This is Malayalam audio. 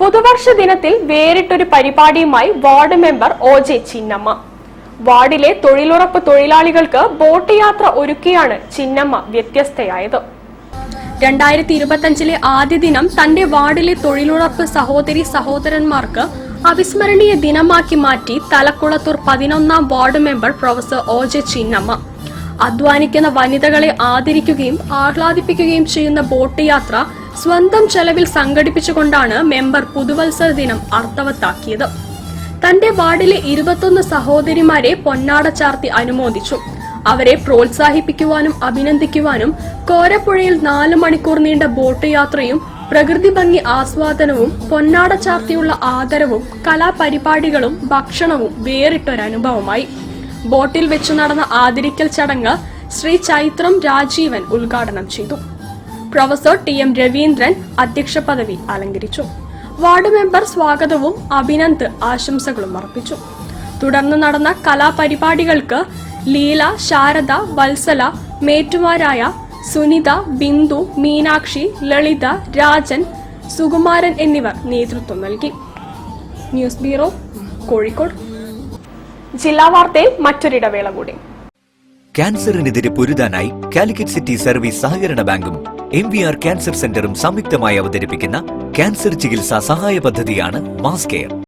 പുതുവർഷ ദിനത്തിൽ വേറിട്ടൊരു പരിപാടിയുമായി വാർഡ് മെമ്പർ ഒ.ജെ. ചിന്നമ്മ. വാർഡിലെ തൊഴിലുറപ്പ് തൊഴിലാളികൾക്ക് ബോട്ട് യാത്ര ഒരുക്കിയാണ് ചിന്നമ്മ വ്യത്യസ്തയായത്. 2025 ആദ്യ ദിനം തന്റെ വാർഡിലെ തൊഴിലുറപ്പ് സഹോദരന്മാർക്ക് അവിസ്മരണീയ ദിനമാക്കി മാറ്റി തലക്കുളത്തൂർ 11ാം ward member professor O J. Chinnamma. അധ്വാനിക്കുന്ന വനിതകളെ ആദരിക്കുകയും ആഹ്ലാദിപ്പിക്കുകയും ചെയ്യുന്ന ബോട്ട് യാത്ര സ്വന്തം ചെലവിൽ സംഘടിപ്പിച്ചുകൊണ്ടാണ് മെമ്പർ പുതുവത്സര ദിനം അർത്ഥവത്താക്കിയത്. തന്റെ വാർഡിലെ 21 സഹോദരിമാരെ പൊന്നാട ചാർത്തി അനുമോദിച്ചു. അവരെ പ്രോത്സാഹിപ്പിക്കുവാനും അഭിനന്ദിക്കുവാനും കോരപ്പുഴയിൽ 4 മണിക്കൂർ നീണ്ട ബോട്ട് യാത്രയും പ്രകൃതി ഭംഗി ആസ്വാദനവും പൊന്നാട ചാർത്തിയുള്ള ആദരവും കലാപരിപാടികളും ഭക്ഷണവും വേറിട്ടൊരനുഭവമായി. ബോട്ടിൽ വെച്ചു നടന്ന ആദരിക്കൽ ചടങ്ങ് ശ്രീ ചൈത്രം രാജീവൻ ഉദ്ഘാടനം ചെയ്തു. Professor TM. രവീന്ദ്രൻ അധ്യക്ഷ പദവി അലങ്കരിച്ചു. വാർഡ് മെമ്പർ സ്വാഗതവും അഭിനന്ദ് ആശംസകളും അർപ്പിച്ചു. തുടർന്ന് നടന്ന കലാപരിപാടികൾക്ക് ലീല, ശാരദ, വത്സല, മേറ്റുമാരായ സുനിത, ബിന്ദു, മീനാക്ഷി, ലളിത, രാജൻ, സുകുമാരൻ എന്നിവർ നേതൃത്വം നൽകി. News bureau, Kozhikode. ജില്ലാ വാർത്തയിൽ മറ്റൊരിടവേള കൂടി. ക്യാൻസറിനെതിരെ പൊരുതാനായി കാലിക്കറ്റ് സിറ്റി സർവീസ് സഹകരണ ബാങ്കും MVR ക്യാൻസർ സെന്ററും സംയുക്തമായി അവതരിപ്പിക്കുന്ന ക്യാൻസർ ചികിത്സാ സഹായ പദ്ധതിയാണ് മാസ് കെയർ.